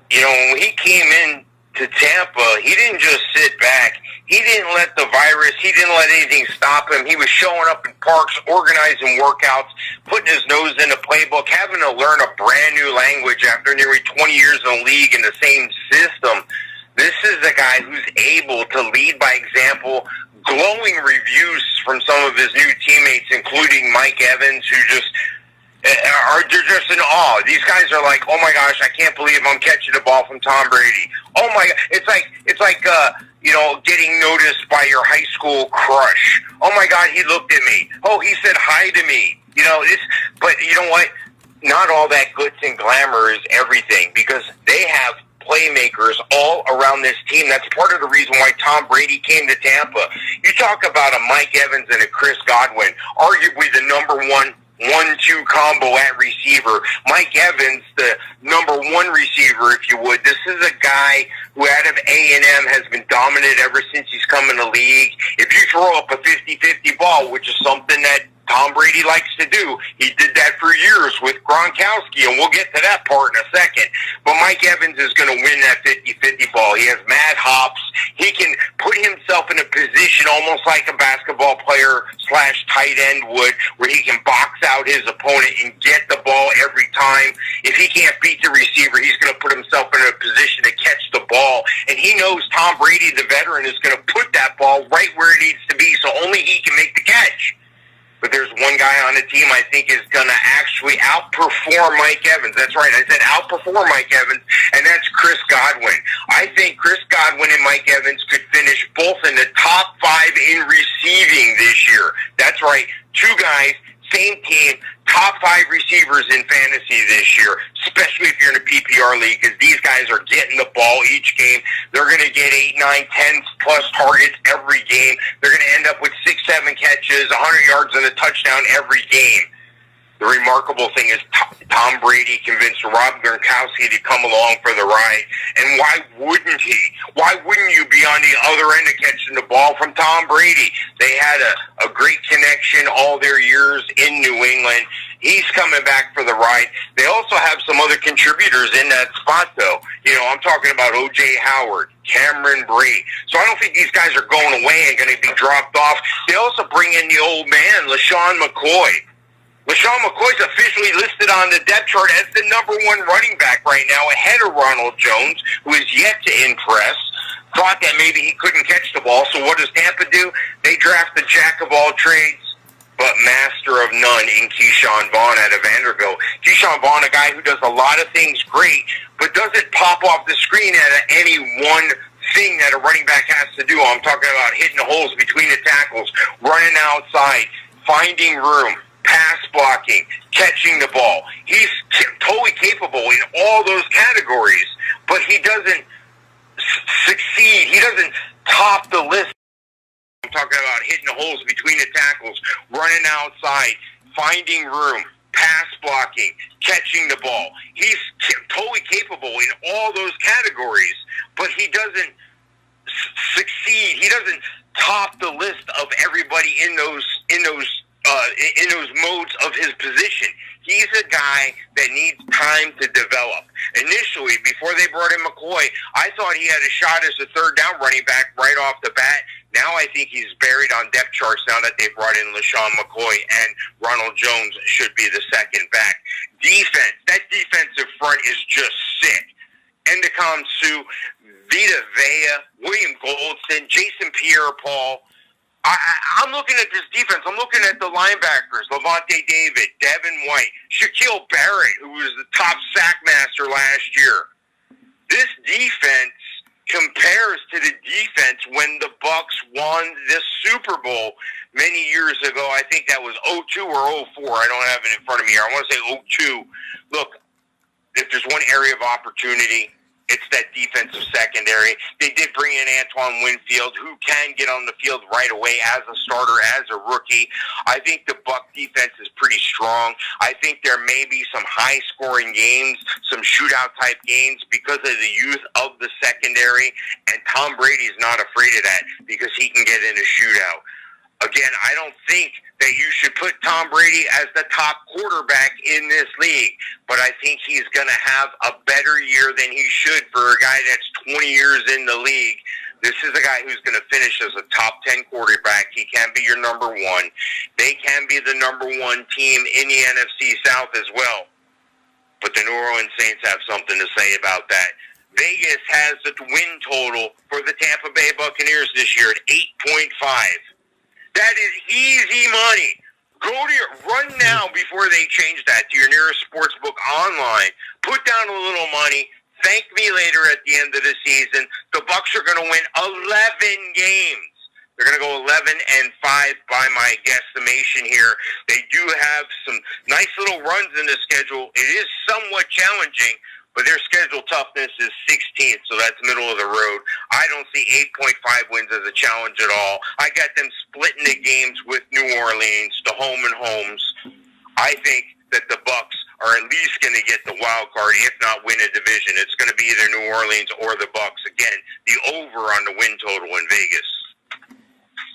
When he came in to Tampa, he didn't just sit back. He didn't let the virus, he didn't let anything stop him. He was showing up in parks, organizing workouts, putting his nose in the playbook, having to learn a brand new language after nearly 20 years in the league in the same system. This is a guy who's able to lead by example. Glowing reviews from some of his new teammates, including Mike Evans, who they're just in awe. These guys are like, oh my gosh, I can't believe I'm catching the ball from Tom Brady. Oh my God, it's like getting noticed by your high school crush. Oh my God, he looked at me. Oh, he said hi to me. But you know what? Not all that glitz and glamour is everything, because they have playmakers all around this team. That's part of the reason why Tom Brady came to Tampa. You talk about a Mike Evans and a Chris Godwin, arguably the number 1-2 combo at receiver. Mike Evans, the number 1 receiver, if you would. This is a guy who out of A&M has been dominant ever since he's come in the league. If you throw up a 50-50 ball, which is something that Tom Brady likes to do. He did that for years with Gronkowski, and we'll get to that part in a second. But Mike Evans is going to win that 50-50 ball. He has mad hops. He can put himself in a position almost like a basketball player / tight end would, where he can box out his opponent and get the ball every time. If he can't beat the receiver, he's going to put himself in a position to catch the ball. And he knows Tom Brady, the veteran, is going to put that ball right where it needs to be, so only he can make the catch. But there's one guy on the team I think is going to actually outperform Mike Evans. That's right, I said outperform Mike Evans, and that's Chris Godwin. I think Chris Godwin and Mike Evans could finish both in the top 5 in receiving this year. That's right, 2 guys, same team, top 5 receivers in fantasy this year, especially if you're in a PPR league, because these guys are getting the ball each game. They're going to get 8, 9, 10 plus targets every game. They're going to end up with 6, 7 catches, 100 yards and a touchdown every game. The remarkable thing is Tom Brady convinced Rob Gronkowski to come along for the ride. And why wouldn't he? Why wouldn't you be on the other end of catching the ball from Tom Brady? They had a great connection all their years in New England. He's coming back for the ride. They also have some other contributors in that spot, though. I'm talking about O.J. Howard, Cameron Brate. So I don't think these guys are going away and going to be dropped off. They also bring in the old man, LaShawn McCoy. LaShawn McCoy's officially listed on the depth chart as the number one running back right now, ahead of Ronald Jones, who is yet to impress. Thought that maybe he couldn't catch the ball, so what does Tampa do? They draft the jack of all trades, but master of none in Keyshawn Vaughn out of Vanderbilt. Keyshawn Vaughn, a guy who does a lot of things great, but doesn't pop off the screen at any one thing that a running back has to do. I'm talking about hitting the holes between the tackles, running outside, finding room, pass blocking, catching the ball. He's totally capable in all those categories, but he doesn't succeed. He doesn't top the list. I'm talking about hitting the holes between the tackles, running outside, finding room, pass blocking, catching the ball. He's totally capable in all those categories, but he doesn't succeed. He doesn't top the list of everybody in those modes of his position. He's a guy that needs time to develop. Initially, before they brought in McCoy, I thought he had a shot as a third down running back right off the bat. Now I think he's buried on depth charts now that they brought in LaShawn McCoy, and Ronald Jones should be the second back. Defense. That defensive front is just sick. Endicott Sue, Vita Vea, William Goldston, Jason Pierre-Paul. I'm looking at this defense. I'm looking at the linebackers, Levante David, Devin White, Shaquille Barrett, who was the top sack master last year. This defense compares to the defense when the Bucs won the Super Bowl many years ago. I think that was 02 or 04. I don't have it in front of me here. I want to say 02. Look, if there's one area of opportunity, it's that defensive secondary. They did bring in Antoine Winfield, who can get on the field right away as a starter, as a rookie. I think the Buck defense is pretty strong. I think there may be some high-scoring games, some shootout-type games because of the youth of the secondary, and Tom Brady's not afraid of that because he can get in a shootout. Again, I don't think that you should put Tom Brady as the top quarterback in this league, but I think he's going to have a better year than he should for a guy that's 20 years in the league. This is a guy who's going to finish as a top 10 quarterback. He can be your number one. They can be the number one team in the NFC South as well. But the New Orleans Saints have something to say about that. Vegas has the win total for the Tampa Bay Buccaneers this year at 8.5. That is easy money. Run now before they change that to your nearest sportsbook online. Put down a little money. Thank me later at the end of the season. The Bucs are going to win 11 games. They're going to go 11-5 by my guesstimation here. They do have some nice little runs in the schedule. It is somewhat challenging, but their schedule toughness is 16th, so that's middle of the road. I don't see 8.5 wins as a challenge at all. I got them splitting the games with New Orleans, the home and homes. I think that the Bucs are at least going to get the wild card, if not win a division. It's going to be either New Orleans or the Bucs. Again, the over on the win total in Vegas.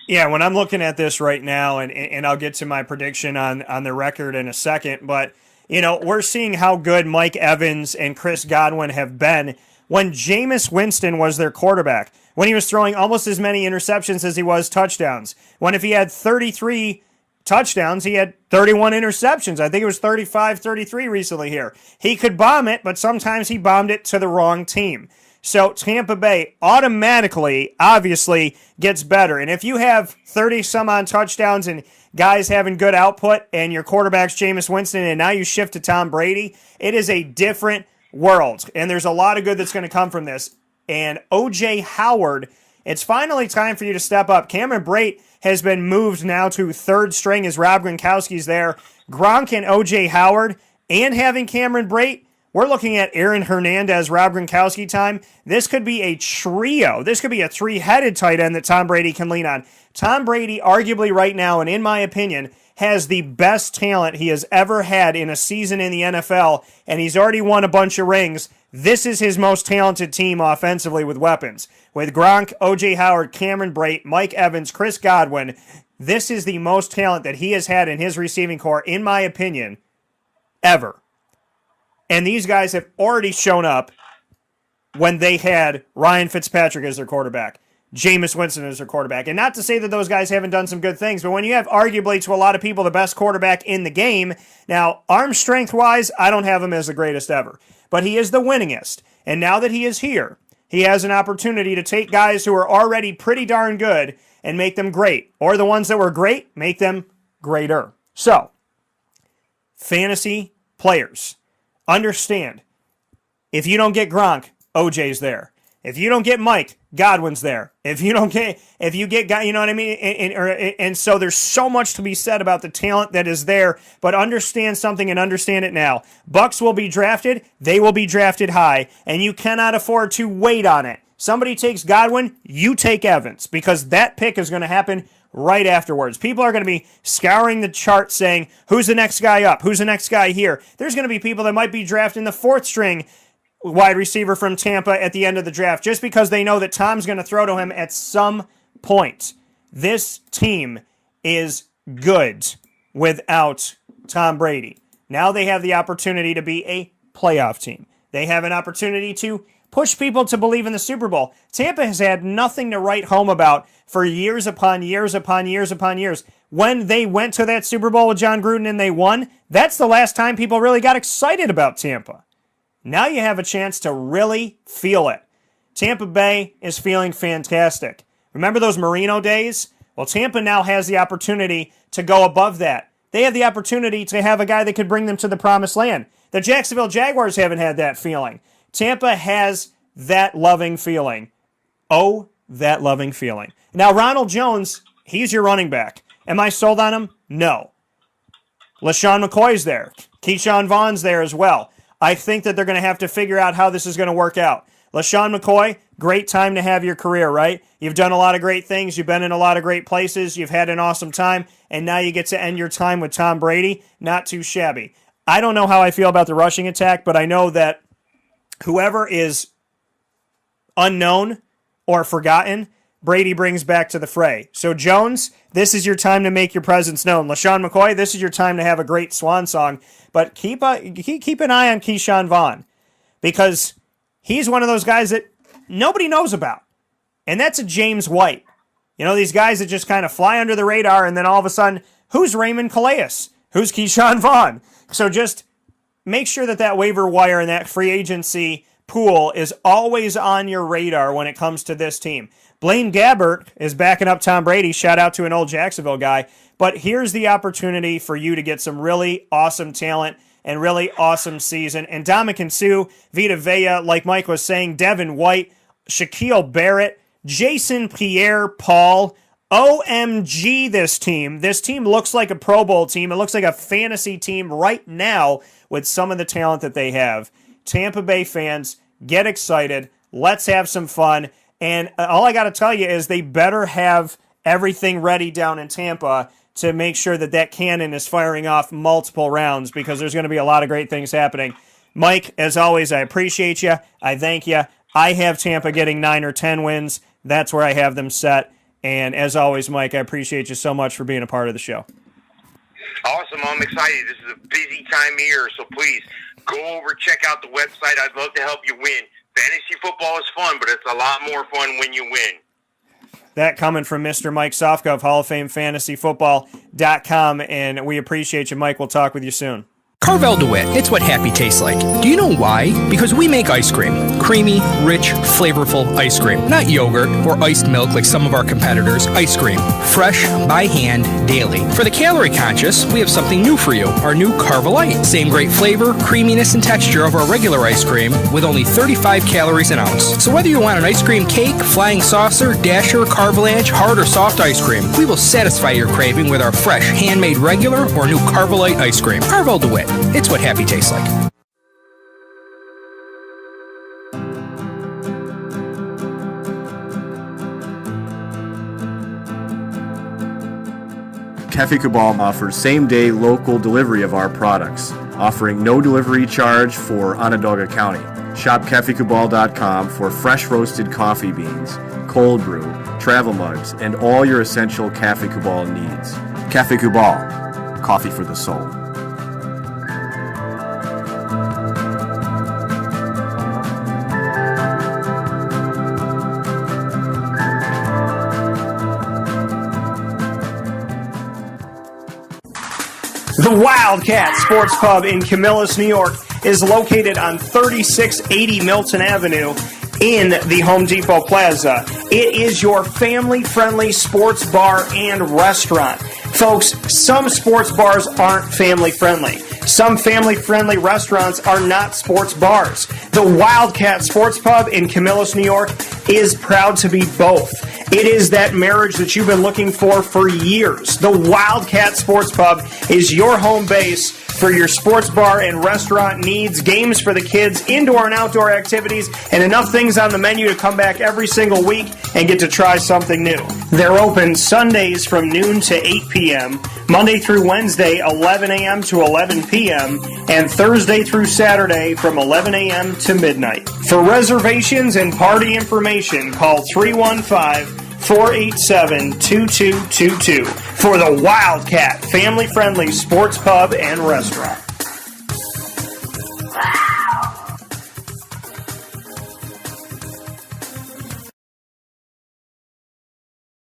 Yeah, when I'm looking at this right now, and I'll get to my prediction on the record in a second, but we're seeing how good Mike Evans and Chris Godwin have been when Jameis Winston was their quarterback, when he was throwing almost as many interceptions as he was touchdowns. When if he had 33 touchdowns, he had 31 interceptions. I think it was 35, 33 recently here. He could bomb it, but sometimes he bombed it to the wrong team. So Tampa Bay automatically, obviously, gets better. And if you have 30-some-odd touchdowns and guys having good output and your quarterback's Jameis Winston and now you shift to Tom Brady, it is a different world. And there's a lot of good that's going to come from this. And O.J. Howard, it's finally time for you to step up. Cameron Brate has been moved now to third string as Rob Gronkowski's there. Gronk and O.J. Howard and having Cameron Brate We're looking at Aaron Hernandez, Rob Gronkowski time. This could be a trio. This could be a three-headed tight end that Tom Brady can lean on. Tom Brady, arguably right now, and in my opinion, has the best talent he has ever had in a season in the NFL, and he's already won a bunch of rings. This is his most talented team offensively with weapons. With Gronk, O.J. Howard, Cameron Brate, Mike Evans, Chris Godwin, this is the most talent that he has had in his receiving corps, in my opinion, ever. And these guys have already shown up when they had Ryan Fitzpatrick as their quarterback, Jameis Winston as their quarterback. And not to say that those guys haven't done some good things, but when you have arguably to a lot of people the best quarterback in the game, now arm strength-wise, I don't have him as the greatest ever. But he is the winningest. And now that he is here, he has an opportunity to take guys who are already pretty darn good and make them great. Or the ones that were great, make them greater. So, fantasy players, understand, if you don't get Gronk, OJ's there. If you don't get Mike, Godwin's there. If you get, you know what I mean? And so there's so much to be said about the talent that is there, but understand something and understand it now. Bucks will be drafted. They will be drafted high, and you cannot afford to wait on it. Somebody takes Godwin, you take Evans, because that pick is going to happen right afterwards. People are going to be scouring the chart saying, who's the next guy up? Who's the next guy here? There's going to be people that might be drafting the fourth string wide receiver from Tampa at the end of the draft just because they know that Tom's going to throw to him at some point. This team is good without Tom Brady. Now they have the opportunity to be a playoff team. They have an opportunity to push people to believe in the Super Bowl. Tampa has had nothing to write home about for years upon years upon years upon years. When they went to that Super Bowl with John Gruden and they won, that's the last time people really got excited about Tampa. Now you have a chance to really feel it. Tampa Bay is feeling fantastic. Remember those Marino days? Well, Tampa now has the opportunity to go above that. They have the opportunity to have a guy that could bring them to the promised land. The Jacksonville Jaguars haven't had that feeling. Tampa has that loving feeling. Oh, that loving feeling. Now, Ronald Jones, he's your running back. Am I sold on him? No. LaShawn McCoy's there. Keyshawn Vaughn's there as well. I think that they're going to have to figure out how this is going to work out. LaShawn McCoy, great time to have your career, right? You've done a lot of great things. You've been in a lot of great places. You've had an awesome time. And now you get to end your time with Tom Brady. Not too shabby. I don't know how I feel about the rushing attack, but I know that whoever is unknown or forgotten, Brady brings back to the fray. So Jones, this is your time to make your presence known. LaShawn McCoy, this is your time to have a great swan song. But keep an eye on Keyshawn Vaughn, because he's one of those guys that nobody knows about. And that's a James White. You know, these guys that just kind of fly under the radar, and then all of a sudden, who's Raymond Calais? Who's Keyshawn Vaughn? So just make sure that waiver wire and that free agency pool is always on your radar when it comes to this team. Blaine Gabbert is backing up Tom Brady. Shout out to an old Jacksonville guy. But here's the opportunity for you to get some really awesome talent and really awesome season. And Ndamukong Suh, Vita Vea, like Mike was saying, Devin White, Shaquille Barrett, Jason Pierre-Paul. OMG, this team. This team looks like a Pro Bowl team. It looks like a fantasy team right now with some of the talent that they have. Tampa Bay fans, get excited. Let's have some fun. And all I got to tell you is they better have everything ready down in Tampa to make sure that cannon is firing off multiple rounds, because there's going to be a lot of great things happening. Mike, as always, I appreciate you. I thank you. I have Tampa getting 9 or 10 wins. That's where I have them set. And as always, Mike, I appreciate you so much for being a part of the show. Awesome. I'm excited. This is a busy time of year, so please go over, check out the website. I'd love to help you win. Fantasy football is fun, but it's a lot more fun when you win. That coming from Mr. Mike Sofka of Hall of Fame FantasyFootball.com, and we appreciate you, Mike. We'll talk with you soon. Carvel DeWitt, it's what happy tastes like. Do you know why? Because we make ice cream. Creamy, rich, flavorful ice cream. Not yogurt or iced milk like some of our competitors. Ice cream. Fresh, by hand, daily. For the calorie conscious, we have something new for you. Our new Carvelite. Same great flavor, creaminess, and texture of our regular ice cream with only 35 calories an ounce. So whether you want an ice cream cake, flying saucer, dasher, carvalanche, hard or soft ice cream, we will satisfy your craving with our fresh, handmade regular or new Carvelite ice cream. Carvel DeWitt. It's what happy tastes like. Cafe Cabal offers same-day local delivery of our products, offering no delivery charge for Onondaga County. Shop cafecabal.com for fresh roasted coffee beans, cold brew, travel mugs, and all your essential Cafe Cabal needs. Cafe Cabal, coffee for the soul. The Wildcat Sports Pub in Camillus, New York is located on 3680 Milton Avenue in the Home Depot Plaza. It is your family-friendly sports bar and restaurant. Folks, some sports bars aren't family-friendly. Some family-friendly restaurants are not sports bars. The Wildcat Sports Pub in Camillus, New York is proud to be both. It is that marriage that you've been looking for years. The Wildcat Sports Pub is your home base for your sports bar and restaurant needs, games for the kids, indoor and outdoor activities, and enough things on the menu to come back every single week and get to try something new. They're open Sundays from noon to 8 p.m., Monday through Wednesday, 11 a.m. to 11 p.m., and Thursday through Saturday from 11 a.m. to midnight. For reservations and party information, call 315-487-2222 for the Wildcat Family-Friendly Sports Pub and Restaurant.